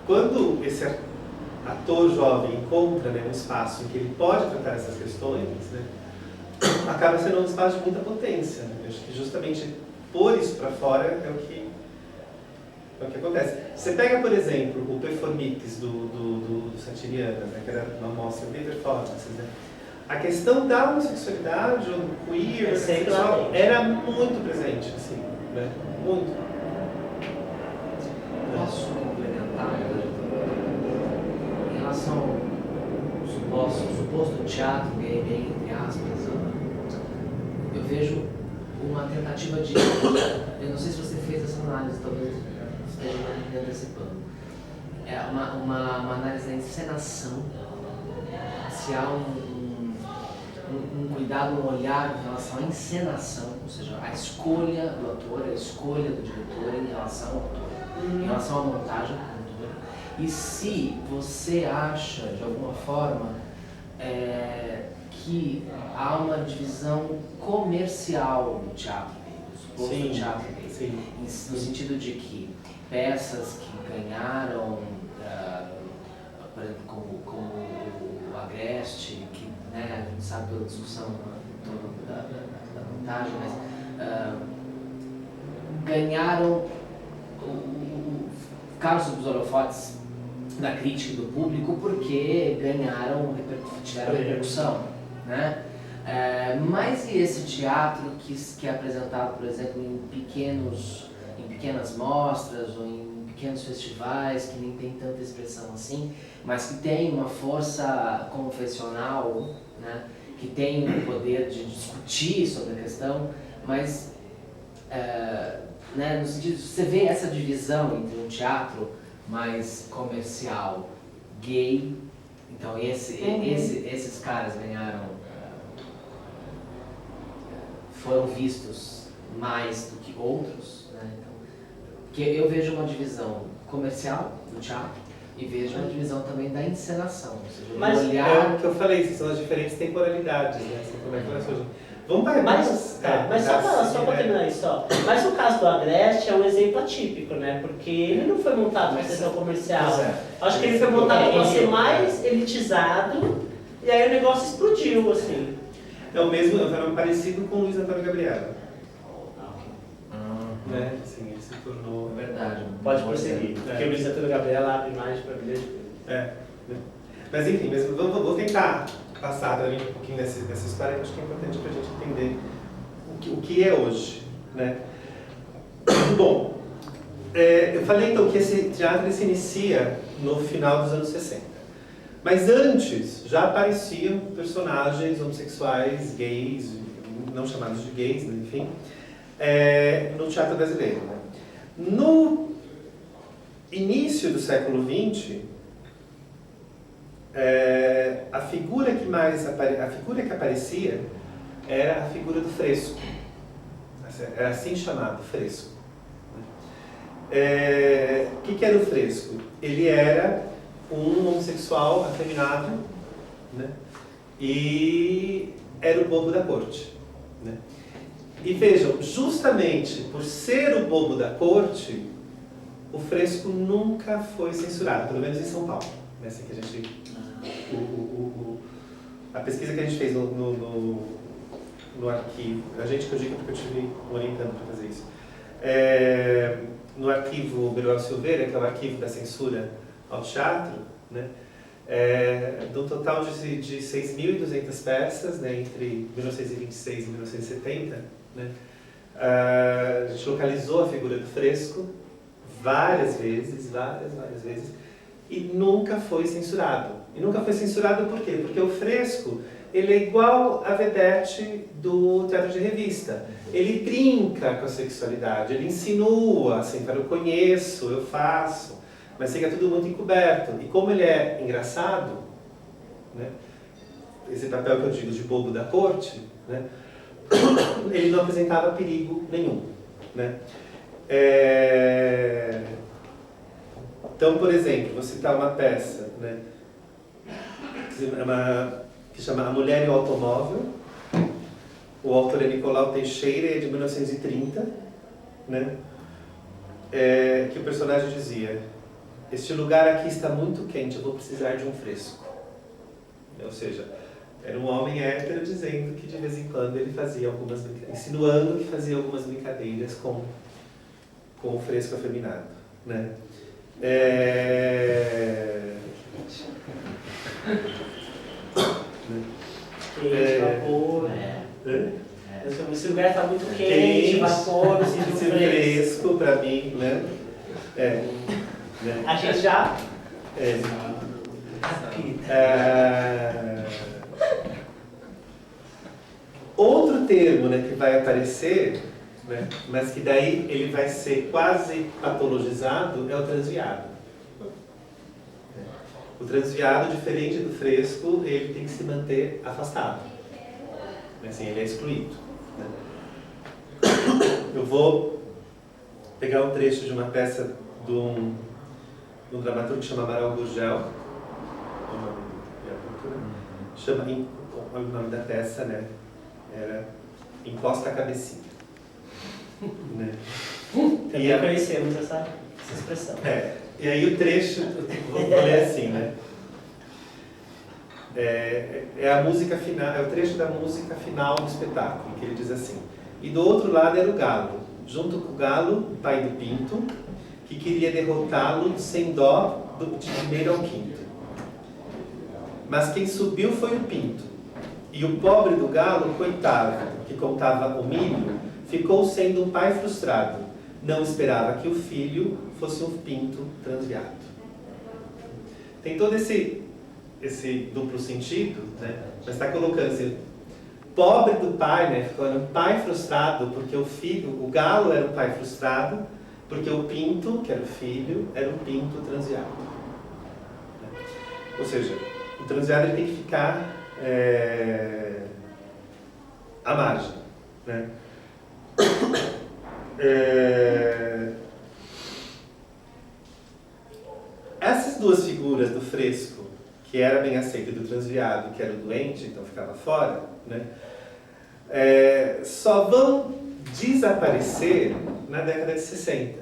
Quando esse ator jovem encontra, né, um espaço em que ele pode tratar essas questões, né, acaba sendo um espaço de muita potência. Né? Eu acho que justamente pôr isso para fora é o que acontece. Você pega, por exemplo, o Performix do Satiriana, né, que era uma mostra de performances, né? A questão da homossexualidade ou do queer sexual era muito presente, assim, né? Muito. Posso complementar em relação ao suposto teatro gay, entre aspas, eu vejo uma tentativa de, eu não sei se você fez essa análise, talvez esteja me antecipando, é uma análise da encenação, se há um cuidado, um olhar em relação à encenação, ou seja, a escolha do ator, a escolha do diretor em relação ao ator, em relação à montagem do ator. E se você acha, de alguma forma, que há uma divisão comercial do teatro gay, do suposto teatro gay, no sentido de que peças que ganharam, por exemplo, como o Agreste, que, né, a gente sabe pela discussão da montagem, mas ganharam, ficaram sob os holofotes da crítica e do público porque tiveram repercussão, né? Mas e esse teatro que é apresentado, por exemplo, em pequenas mostras ou em pequenos festivais que nem tem tanta expressão assim, mas que tem uma força confessional, né? Que tem o poder de discutir sobre a questão, mas né, no sentido, você vê essa divisão entre um teatro mais comercial, gay, então esses caras ganharam, foram vistos mais do que outros, né? Então, porque eu vejo uma divisão comercial do teatro e vejo uma divisão também da encenação, ou seja, mas olhar... é o que eu falei, são as diferentes temporalidades, né? Assim, como é que elas surgem. Vamos para mas só para terminar isso, ó. Mas o caso do Agreste é um exemplo atípico, né? Porque ele não foi montado para ser comercial. Acho que ele foi montado para ser mais elitizado e aí o negócio explodiu, assim. É o mesmo, é um parecido com o Luiz Antônio Gabriela. Né? Assim, ele se tornou... É verdade. Pode prosseguir, porque o Luiz Antônio Gabriela abre mais para milhões de coisas. Mas enfim, vou tentar passar também um pouquinho dessa história que eu acho que é importante para a gente entender o que é hoje, né? Bom, eu falei então que esse teatro se inicia no final dos anos 60. Mas antes já apareciam personagens homossexuais, gays, não chamados de gays, né, enfim, no teatro brasileiro. Né? No início do século XX, a figura que aparecia era a figura do fresco. Era assim chamado, fresco. O que era o fresco? Ele era um homossexual afeminado, né? E era o bobo da corte. Né? E vejam, justamente por ser o bobo da corte, o fresco nunca foi censurado, pelo menos em São Paulo. Né? Assim que a gente... a pesquisa que a gente fez no arquivo, a gente que eu digo porque eu estive orientando para fazer isso, no arquivo Beruel Silveira, que é o arquivo da censura ao teatro, né, do total de 6.200 peças, né, entre 1926 e 1970, né, a gente localizou a figura do fresco várias vezes, e nunca foi censurado. E nunca foi censurado por quê? Porque o fresco, ele é igual a vedete do teatro de revista. Ele brinca com a sexualidade, ele insinua, assim, eu conheço, eu faço, mas fica tudo muito encoberto. E como ele é engraçado, né, esse papel que eu digo de bobo da corte, né, ele não apresentava perigo nenhum. Né. Então, por exemplo, vou citar uma peça, né, que chama A Mulher e o Automóvel. O autor é Nicolau Teixeira, é de 1930, né? Que o personagem dizia: este lugar aqui está muito quente, eu vou precisar de um fresco. Ou seja, era um homem hétero dizendo que de vez em quando ele fazia algumas brincadeiras, insinuando que fazia algumas brincadeiras com o fresco afeminado, né? Quente, vapor. Esse lugar está muito quente, vapor, preciso de um fresco para mim, né? A gente já... Outro termo, né, que vai aparecer, né, mas que daí ele vai ser quase patologizado, é o transviado. O transviado, diferente do fresco, ele tem que se manter afastado. Assim, ele é excluído. Né? Eu vou pegar um trecho de uma peça de um dramaturgo que chama Amaral Gurgel. Chama, o nome da peça, né? Era Encosta a Cabecinha. Né? Também conhecemos essa expressão. E aí o trecho, vou ler assim, né? É a música final, é o trecho da música final do espetáculo, que ele diz assim: e do outro lado era o galo, junto com o galo, pai do pinto, que queria derrotá-lo sem dó de primeiro ao quinto. Mas quem subiu foi o pinto, e o pobre do galo, coitado, que contava o milho, ficou sendo um pai frustrado, não esperava que o filho fosse um pinto transviado. Tem todo esse duplo sentido, né? Mas está colocando assim, pobre do pai, né? Ficou um pai frustrado porque o galo era um pai frustrado, porque o pinto, que era o filho, era um pinto transviado. Ou seja, o transviado ele tem que ficar à margem, né? Essas duas figuras do fresco, que era bem aceito, e do transviado, que era o doente, então ficava fora, né? Só vão desaparecer na década de 60.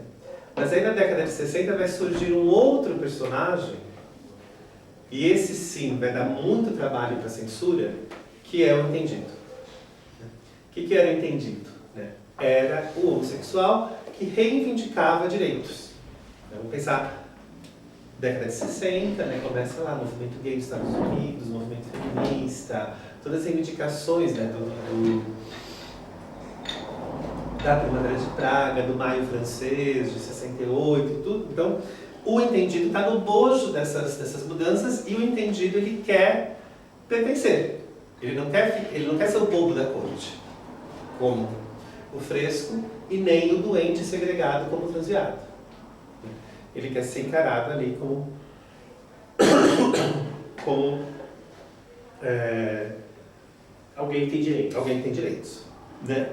Mas aí na década de 60 vai surgir um outro personagem, e esse sim vai dar muito trabalho para a censura, que é o entendido. O que era o entendido? Era o homossexual que reivindicava direitos. Vamos pensar, década de 60, né, começa lá, movimento gay dos Estados Unidos, movimento feminista, todas as reivindicações, né, da Primavera de Praga, do Maio Francês, de 68, tudo. Então, o entendido está no bojo dessas mudanças, e o entendido ele quer pertencer. Ele não quer ser o bobo da corte, como o fresco, e nem o doente segregado como o transviado. Ele quer ser encarado ali como alguém que tem direito. Alguém que tem direitos. Né?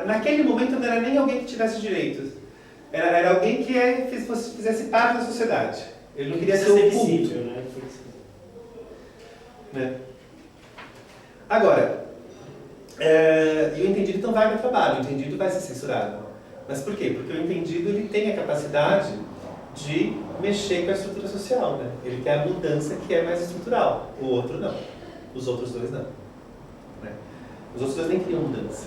Naquele momento não era nem alguém que tivesse direitos. Era alguém que fizesse parte da sociedade. Ele não queria ser oculto. Né? Agora, e o entendido então vai no trabalho, o entendido vai ser censurado. Mas por quê? Porque o entendido ele tem a capacidade de mexer com a estrutura social, né? Ele quer a mudança que é mais estrutural, o outro não. Os outros dois não. Né? Os outros dois nem queriam mudança.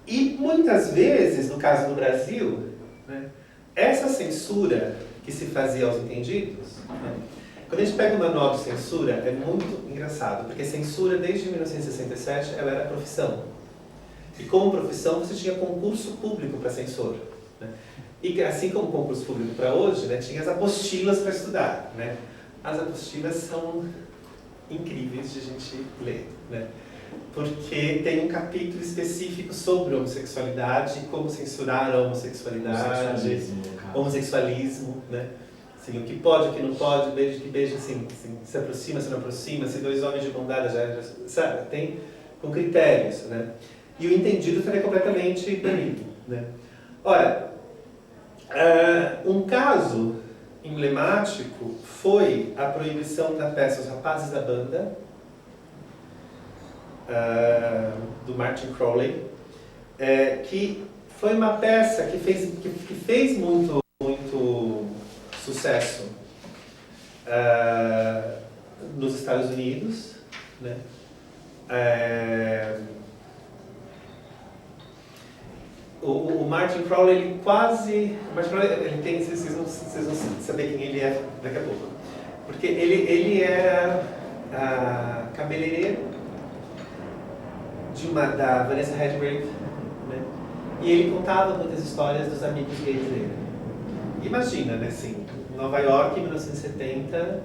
E muitas vezes, no caso do Brasil, né, essa censura que se fazia aos entendidos, né, quando a gente pega o manual de censura, é muito engraçado, porque censura, desde 1967, ela era profissão. E como profissão, você tinha concurso público para censor. Né? E assim como concurso público para hoje, né, tinha as apostilas para estudar. Né? As apostilas são incríveis de a gente ler, né? Porque tem um capítulo específico sobre homossexualidade, como censurar a homossexualidade, homossexualismo, né? Assim, o que pode, o que não pode, beijo que beijo, assim, se aproxima, se não aproxima, se dois homens de mão dada já sabe, tem com critérios, né? E o entendido também é completamente banido, né? Ora, um caso emblemático foi a proibição da peça Os Rapazes da Banda, do Martin Crowley, que foi uma peça que fez muito sucesso nos Estados Unidos, né? O Martin Crowley, ele tem, vocês vão saber quem ele é daqui a pouco, porque ele era cabeleireiro da Vanessa Redgrave, né? E ele contava muitas histórias dos amigos gays dele. Imagina, né, assim, Nova York, em 1970,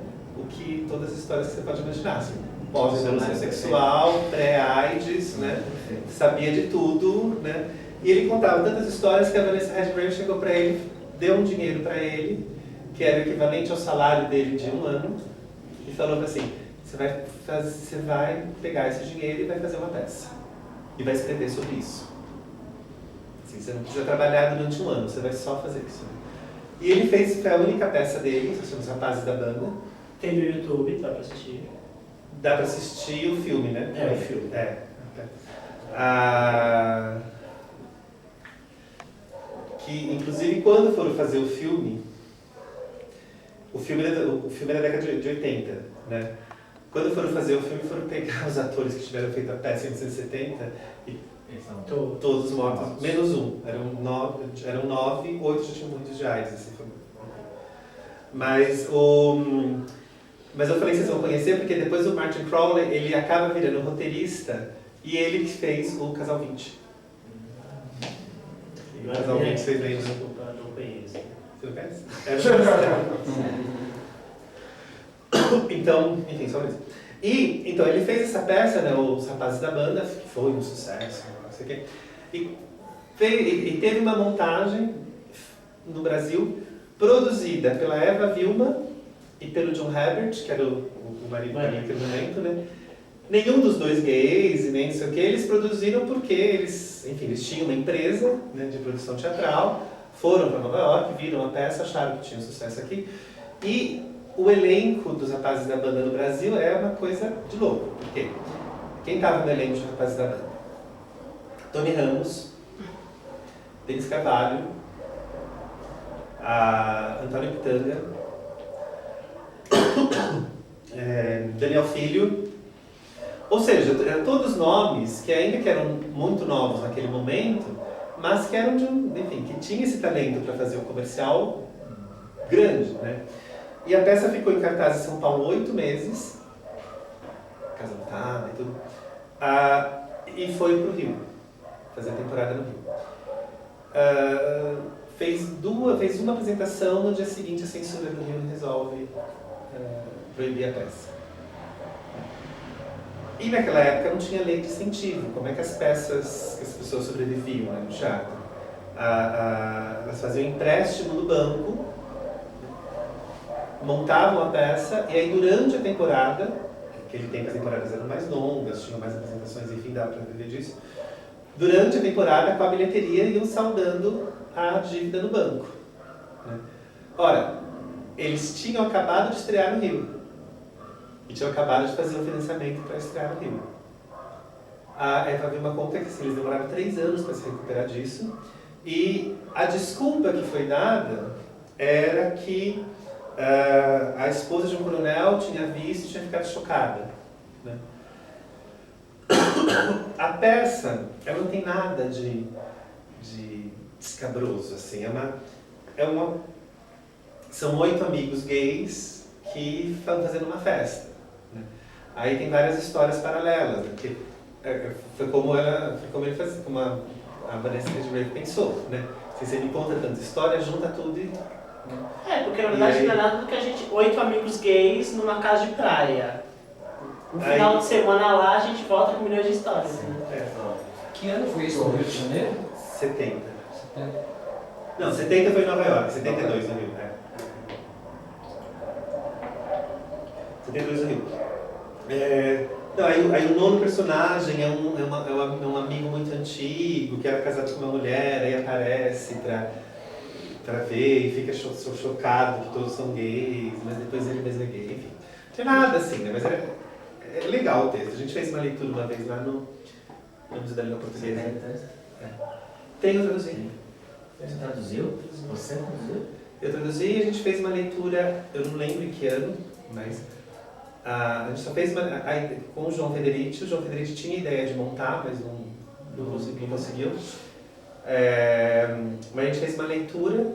todas as histórias que você pode imaginar, assim, pós-revolução sexual, pré-AIDS, né? Sabia de tudo, né? E ele contava tantas histórias que a Vanessa Redgrave chegou para ele, deu um dinheiro para ele, que era o equivalente ao salário dele de 1 ano, e falou assim: você vai pegar esse dinheiro e vai fazer uma peça. E vai escrever sobre isso. Assim, você não precisa trabalhar durante 1 ano, você vai só fazer isso. E ele foi a única peça dele, que são os rapazes da banda. Tem no YouTube, dá pra assistir. Dá pra assistir o filme, né? O filme. Que, inclusive, quando foram fazer o filme é da década de 80, né? Quando foram fazer o filme, foram pegar os atores que tiveram feito a peça em 1970 e todos mortos, menos um. Eram 9, 8 já tinham muitos de AIDS. Assim, mas eu falei que vocês vão conhecer, porque depois o Martin Crowley, ele acaba virando roteirista, e ele que fez o Casal 20. O Casal 20, vocês lembram? Desculpa, não conheço. Você não conhece? Então, enfim, só isso. Então, ele fez essa peça, né, Os Rapazes da Banda, que foi um sucesso, não sei o quê. E teve uma montagem no Brasil, produzida pela Eva Vilma e pelo John Herbert, que era o marido naquele momento, né? Nenhum dos dois gays, nem sei o que, eles produziram porque eles tinham uma empresa, né, de produção teatral, foram para Nova York, viram a peça, acharam que tinha sucesso aqui. E o elenco dos Rapazes da Banda no Brasil é uma coisa de louco. Por quê? Quem estava no elenco dos Rapazes da Banda? Tony Ramos, Denis Carvalho, Antônio Pitanga, Daniel Filho. Ou seja, eram todos nomes que ainda que eram muito novos naquele momento, mas que eram que tinha esse talento para fazer um comercial grande, né? E a peça ficou em cartaz em São Paulo 8 meses, casa lotada e tudo, e foi para o Rio, fazer a temporada no Rio. Fez uma apresentação, no dia seguinte a censura do Rio resolve proibir a peça. E naquela época não tinha lei de incentivo. Como é que as pessoas sobreviviam, né, no teatro? Elas faziam empréstimo no banco, montavam a peça, e aí durante a temporada, aquele tempo as temporadas eram mais longas, tinham mais apresentações, enfim, dava para viver disso. Durante a temporada, com a bilheteria, iam saldando a dívida no banco, né? Ora, eles tinham acabado de estrear no Rio. E tinham acabado de fazer o financiamento para estrear no Rio. A Eva Vilma conta que eles demoraram 3 anos para se recuperar disso. E a desculpa que foi dada era que a esposa de um coronel tinha visto e tinha ficado chocada, né? A peça, ela não tem nada de escabroso, assim. São 8 amigos gays que estão fazendo uma festa, né? Aí tem várias histórias paralelas, né? Porque foi como a Vanessa Redgrave pensou, né? Se você me conta tanta história, junta tudo e... porque na verdade não é nada do que a gente... 8 amigos gays numa casa de praia. No final de semana lá, a gente volta com milhões de histórias. Né? Que ano foi isso no Rio de Janeiro? 70. Não, 70 foi em Nova York, 72 no Rio. 72 no Rio. Aí o nono personagem é um amigo muito antigo, que era casado com uma mulher, aí aparece pra ver e fica chocado que todos são gays, mas depois ele mesmo é gay, enfim. Não tinha nada assim, né? Mas é legal o texto. A gente fez uma leitura uma vez lá no Museu da Língua Portuguesa. Tenho traduzido. Você traduziu? Você traduziu? Eu traduzi e a gente fez uma leitura, eu não lembro em que ano, mas a gente só fez com o João Federici. O João Federici tinha a ideia de montar, mas não conseguiu. Mas a gente fez uma leitura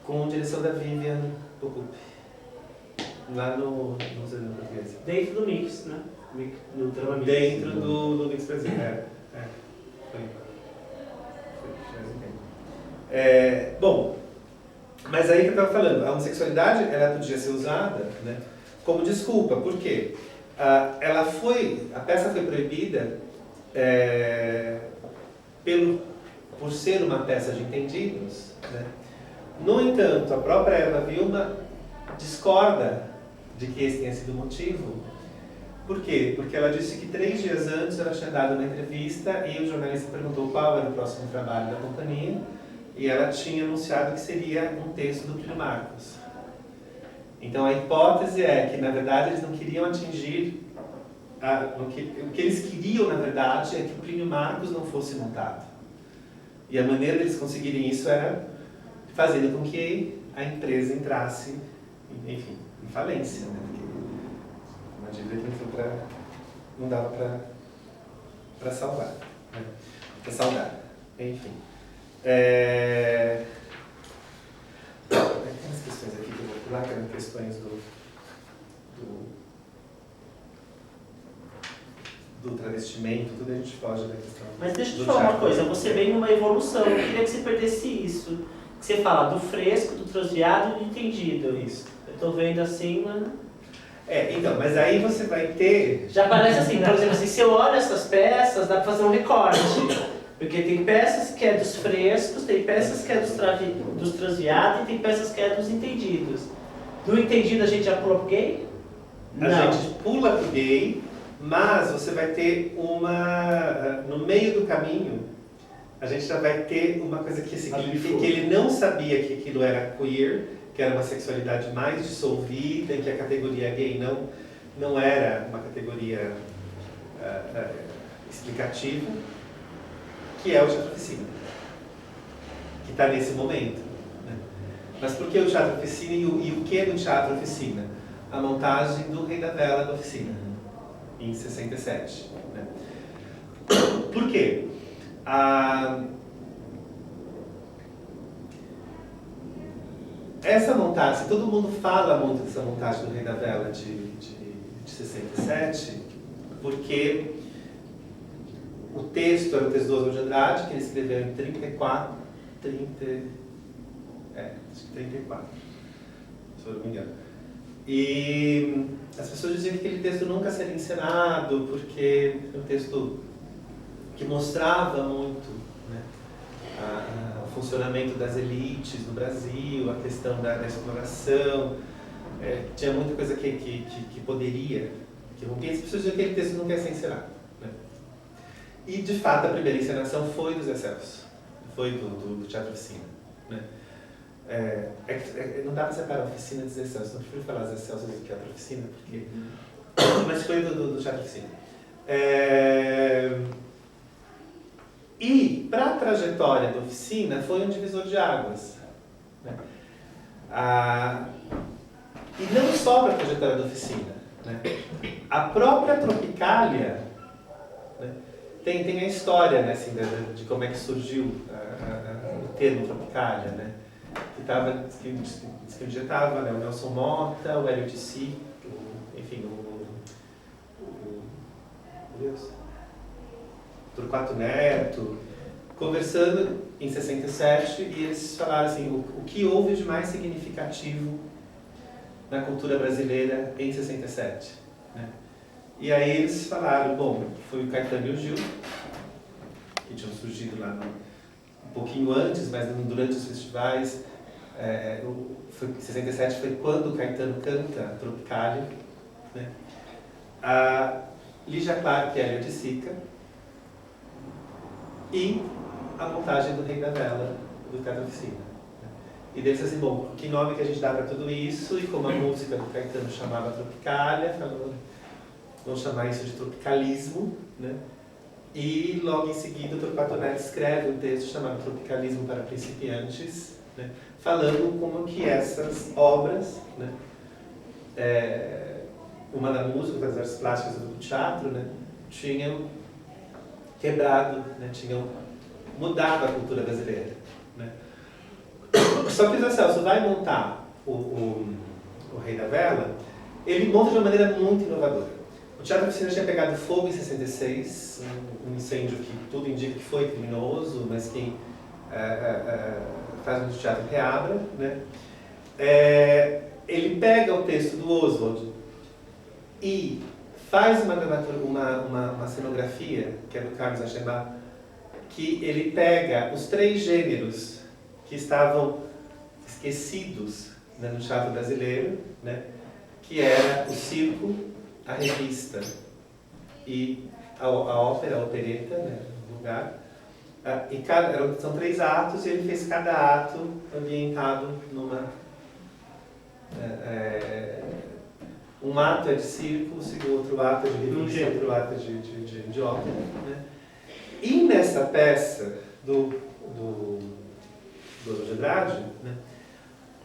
com direção da Vivian Bocup, lá no Museu da Língua Portuguesa. Dentro do Mix, né? No Drama Mix. Dentro do Mix Brasil, Foi faz um tempo. Bom, mas aí que eu estava falando, a homossexualidade ela podia ser usada, né, como desculpa, porque a peça foi proibida por ser uma peça de entendidos, né? No entanto, a própria Eva Vilma discorda de que esse tenha sido o motivo. Por quê? Porque ela disse que 3 dias antes ela tinha dado uma entrevista e o jornalista perguntou qual era o próximo trabalho da companhia e ela tinha anunciado que seria um texto do Plínio Marcos. Então a hipótese é que, na verdade, eles não queriam atingir... o que eles queriam, na verdade, é que o Plínio Marcos não fosse montado. E a maneira deles conseguirem isso era fazendo com que a empresa entrasse, enfim, em falência, né? Uma dívida que não dava para salvar, né? Para saldar, enfim. Tem umas questões aqui que eu vou pular, que eram questões do travestimento, tudo a gente foge da questão. Mas deixa eu te falar uma coisa, você vem numa evolução, eu queria que você perdesse isso. Que você fala do fresco, do transviado e do entendido. Isso. Eu tô vendo assim, mano. Então, mas aí você vai ter... Já parece assim, por exemplo, assim, se eu olho essas peças, dá pra fazer um recorte. Porque tem peças que é dos frescos, tem peças que é dos transviados e tem peças que é dos entendidos. Do entendido a gente já pula pro gay? A gente pula pro gay, mas você vai ter no meio do caminho, a gente já vai ter uma coisa que ele não sabia que aquilo era queer, que era uma sexualidade mais dissolvida, que a categoria gay não era uma categoria explicativa, que é o Teatro Oficina, que está nesse momento, né? Mas por que o Teatro Oficina e o que é do Teatro Oficina? A montagem do Rei da Vela da Oficina, em 67. Né? Por quê? Essa montagem, todo mundo fala muito dessa montagem do Rei da Vela de 67, porque o texto era o texto do Oswald de Andrade, que ele escreveu em 34, se eu não me engano. E as pessoas diziam que aquele texto nunca seria encenado, porque é um texto que mostrava muito, né, o funcionamento das elites no Brasil, a questão da exploração, tinha muita coisa que poderia, que rompia. As pessoas diziam que aquele texto nunca ia ser encenado. Né? E, de fato, a primeira encenação foi do Zé Celso, foi do Teatro Oficina. Né? Não dá para separar a Oficina de Zé Celso, não prefiro falar Zé Celso do Teatro Oficina, porque... mas foi do Teatro Oficina. E, para a trajetória da Oficina, foi um divisor de águas. Né? E não só para a trajetória da Oficina. Né? A própria Tropicália, né, tem a história, né, assim, de como é que surgiu o termo Tropicália. Né? Que um dia estava, né, o Nelson Mota, o Hélio de Si, enfim, Torquato Neto, conversando em 67, e eles falaram assim, o que houve de mais significativo na cultura brasileira em 67. Né? E aí eles falaram, bom, foi o Caetano e o Gil, que tinham surgido lá um pouquinho antes, mas durante os festivais. 67 foi quando o Caetano canta Tropicália. Né? A Lígia Clark, que é a Hélio de Sica, e a montagem do Rei da Vela, do Teatro Oficina. E deles assim, bom, que nome que a gente dá para tudo isso? E como a música do Caetano chamava Tropicália, falou, vamos chamar isso de tropicalismo, né? E logo em seguida o Torquato Neto escreve um texto chamado Tropicalismo para Principiantes, né? Falando como que essas obras, né? Uma da música, das artes plásticas do teatro, né? Tinham quebrado, né? Tinham mudado a cultura brasileira, né? Só que o José Celso vai montar o Rei da Vela, ele monta de uma maneira muito inovadora. O Teatro Oficina tinha pegado fogo em 66, um incêndio que tudo indica que foi criminoso, mas quem faz muito teatro reabra, né? Ele pega o texto do Oswald e faz uma cenografia, que é do Carlos Aschenbach, que ele pega os 3 gêneros que estavam esquecidos, né, no teatro brasileiro, né, que era o circo, a revista e a ópera, a opereta, né, no lugar. E são 3 atos e ele fez cada ato ambientado numa... um ato é de circo, o outro ato é de revista, o outro ato é de ópera. Né? E nessa peça do Oswald de Andrade, né,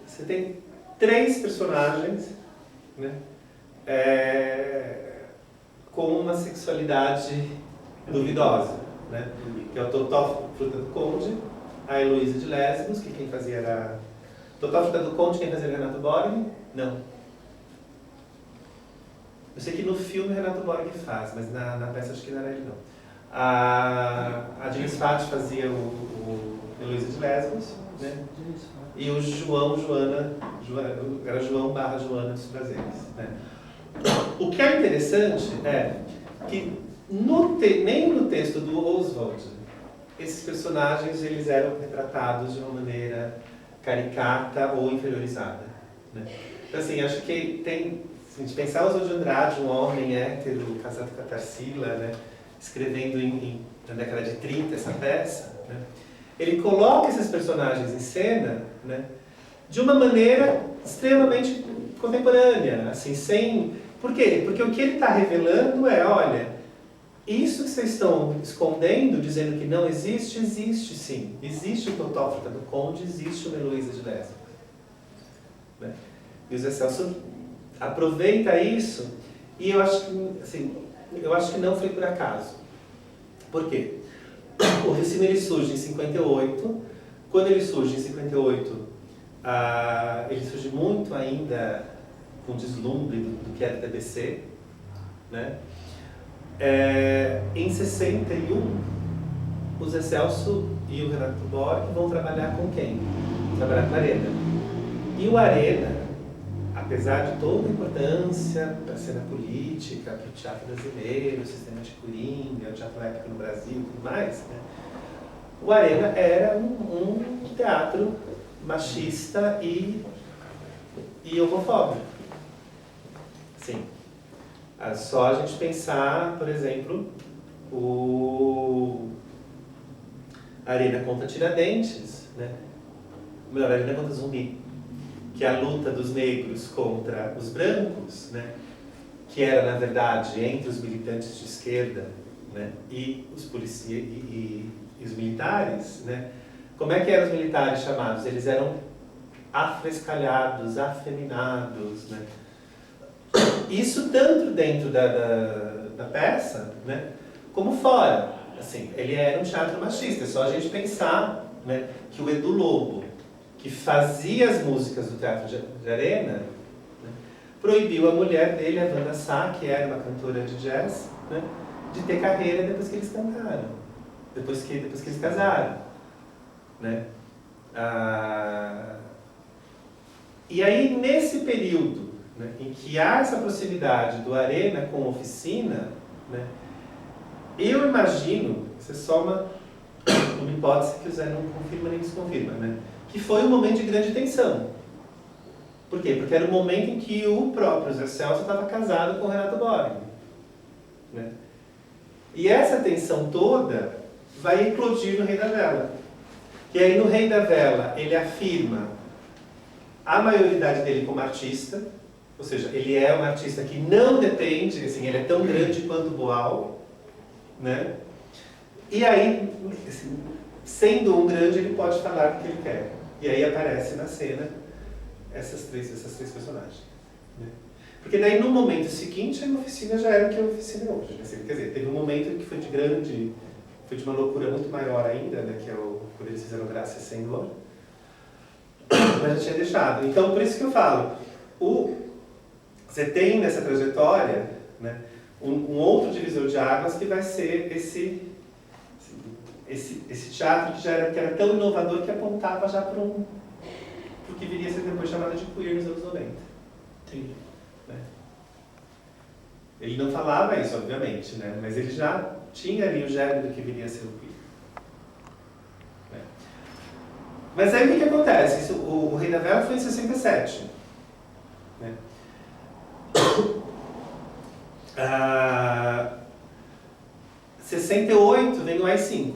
você tem 3 personagens, né, com uma sexualidade duvidosa, né, que é o Totó Fruta do Conde, a Heloísa de Lesbos, que quem fazia era... Totó Fruta do Conde, quem fazia era Renato Borg? Não. Eu sei que no filme Renato Borg faz, mas na peça acho que não era ele, não. A Diniz Fati fazia o Heloísa de Lesbos, né? E o Joana, era João / Joana dos Prazeres, né? O que é interessante é que nem no texto do Oswald esses personagens eles eram retratados de uma maneira caricata ou inferiorizada, né? Então assim, acho que se a gente pensar o Oswald de Andrade, um homem hétero, casado com a Tarsila, né, escrevendo na década de 30 essa peça, né, ele coloca esses personagens em cena, né, de uma maneira extremamente contemporânea, assim, sem... Por quê? Porque o que ele está revelando é, olha, isso que vocês estão escondendo, dizendo que não existe, existe sim. Existe o Totó Fruta do Conde, existe uma Heloísa de Lesbos. Né? E o Zé Celso aproveita isso e eu acho que não foi por acaso. Por quê? O Ricino ele surge em 58. Quando ele surge em 58, ele surge muito ainda com deslumbre do que era a TBC, né? Em 61, o Zé Celso e o Renato Borg vão trabalhar com quem? Trabalhar com a Arena. E o Arena, apesar de toda a importância para a cena política, para o teatro brasileiro, o sistema de Coringa, o teatro épico no Brasil e tudo mais, né? O Arena era um teatro machista e homofóbico. Sim. Só a gente pensar, por exemplo, a Arena contra Tiradentes, né? Melhor, a Arena contra Zumbi, que é a luta dos negros contra os brancos, né? Que era, na verdade, entre os militantes de esquerda, né? E os policiais e os militares, né? Como é que eram os militares chamados? Eles eram afrescalhados, afeminados, né? Isso tanto dentro da peça, né? Como fora. Assim, ele era um teatro machista. É só a gente pensar, né, que o Edu Lobo, que fazia as músicas do Teatro de Arena, né, proibiu a mulher dele, a Wanda Sá, que era uma cantora de jazz, né, de ter carreira depois que eles cantaram, depois que eles casaram, né? E aí, nesse período, né, em que há essa proximidade do Arena com a Oficina, né, eu imagino, isso é só uma hipótese que o Zé não confirma nem desconfirma, né, que foi um momento de grande tensão. Por quê? Porque era o momento em que o próprio Zé Celso estava casado com o Renato Borg, né? E essa tensão toda vai eclodir no Rei da Vela. E aí no Rei da Vela ele afirma a maioridade dele como artista, Ou seja, ele é um artista que não depende, assim, ele é tão grande quanto o Boal, né? E aí, assim, sendo um grande, ele pode falar o que ele quer. E aí aparece na cena essas três personagens. Né? Porque daí no momento seguinte a oficina já era o que a oficina é hoje. Assim, quer dizer, teve um momento que foi foi de uma loucura muito maior ainda, né? Que é quando eles fizeram Graça e Senhor. Mas já tinha deixado. Então por isso que eu falo, você tem nessa trajetória, né, um outro divisor de águas que vai ser esse teatro que era tão inovador que apontava já para o que viria a ser depois chamado de queer nos anos 90. Entendi. Né? Ele não falava isso, obviamente, né? Mas ele já tinha ali o germe do que viria a ser o queer. Né? Mas aí o que acontece? O Rei da Vela foi em 67. Né? 68 vem o AI-5.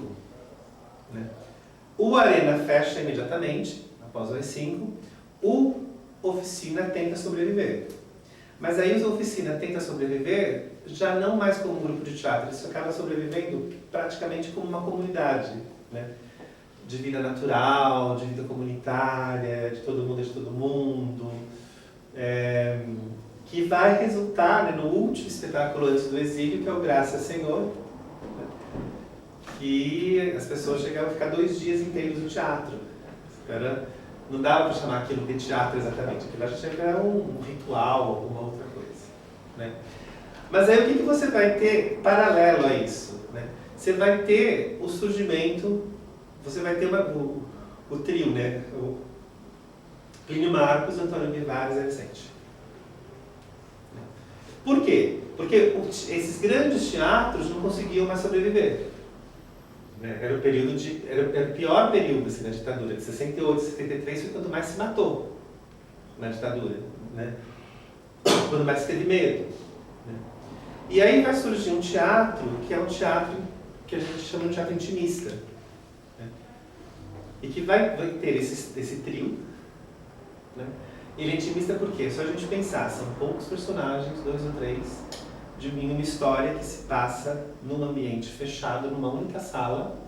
Né? O Arena fecha imediatamente, após o AI-5. O Oficina tenta sobreviver. Mas aí o Oficina tenta sobreviver já não mais como um grupo de teatro, isso acaba sobrevivendo praticamente como uma comunidade. Né? De vida natural, de vida comunitária, de todo mundo é de todo mundo. Que vai resultar, né, no último espetáculo antes do exílio, que é o Graça Senhor, né, que as pessoas chegavam a ficar 2 dias inteiros no teatro. Não dava para chamar aquilo de teatro exatamente, aquilo já era um ritual, alguma outra coisa. Né? Mas aí o que você vai ter paralelo a isso? Né? Você vai ter o surgimento, você vai ter o trio, né? O Plínio Marcos, Antônio Vivares e Vicente. Por quê? Porque esses grandes teatros não conseguiam mais sobreviver. Né? Era o pior período assim, da ditadura. De 68 a 73 foi quando mais se matou na ditadura. Né? Quando mais se teve medo. Né? E aí vai surgir um teatro que é um teatro que a gente chama de teatro intimista. Né? E que vai ter esse trio. Né? Ele é intimista por quê? Só a gente pensar, são poucos personagens, 2 ou 3, em uma história que se passa num ambiente fechado, numa única sala,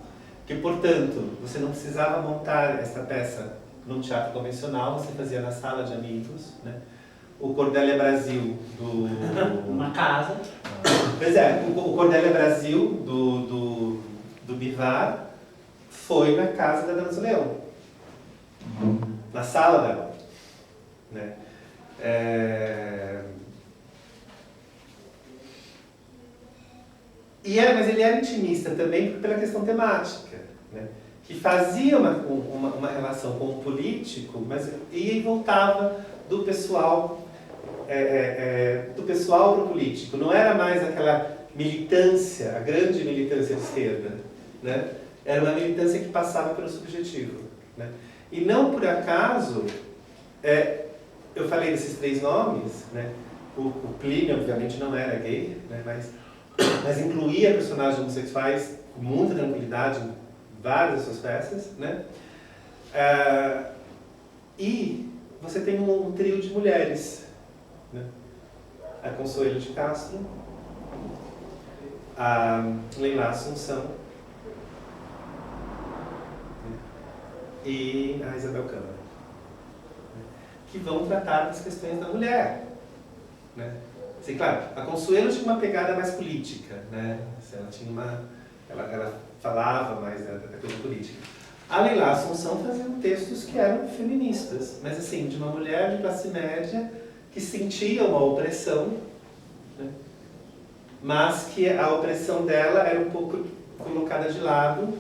que, portanto, você não precisava montar essa peça num teatro convencional, você fazia na sala de amigos. Né? O Cordélia Brasil Uma casa. Pois é, o Cordélia Brasil do Bivar foi na casa da Dona Leão, na sala dela. Né? Mas ele era intimista também pela questão temática, né? Que fazia uma relação com o político, mas ia e voltava do pessoal para o político. Não era mais aquela militância, a grande militância de esquerda. Né? Era uma militância que passava pelo subjetivo. Né? E não por acaso, eu falei desses 3 nomes, né? O Plínio, obviamente, não era gay, né? mas incluía personagens homossexuais com muita tranquilidade em várias das suas peças. Né? E você tem um trio de mulheres. Né? A Consuelo de Castro, a Leila Assunção e a Isabel Câmara, que vão tratar das questões da mulher. Né? Assim, claro, a Consuelo tinha uma pegada mais política, né? Ela falava mais da coisa política. A Leila Assunção fazia textos que eram feministas, mas assim, de uma mulher de classe média que sentia uma opressão, né? Mas que a opressão dela era um pouco colocada de lado.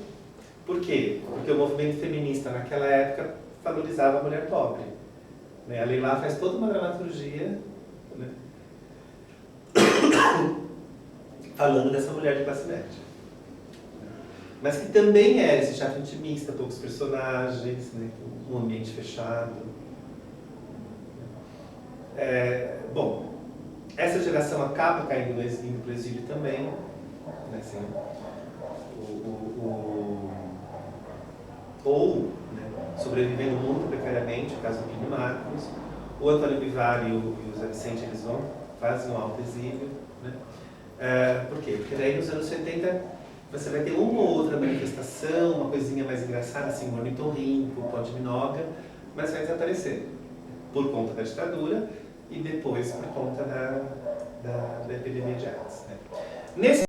Por quê? Porque o movimento feminista naquela época valorizava a mulher pobre. A Leila faz toda uma dramaturgia, né? Falando dessa mulher de classe média. Mas que também era esse teatro intimista, poucos personagens, né? Um ambiente fechado. Bom, essa geração acaba caindo no exílio também. Né? Assim, ou, né, sobrevivendo muito precariamente, o caso do Plínio Marcos, O Antônio Bivar e o Zé Vicente, eles fazem um alto exílio, né? Por quê? Porque daí nos anos 70 você vai ter uma ou outra manifestação, uma coisinha mais engraçada, assim, um ornitorrinco, pó de minoga, mas vai desaparecer por conta da ditadura e depois por conta da epidemia de AIDS, né? Nesse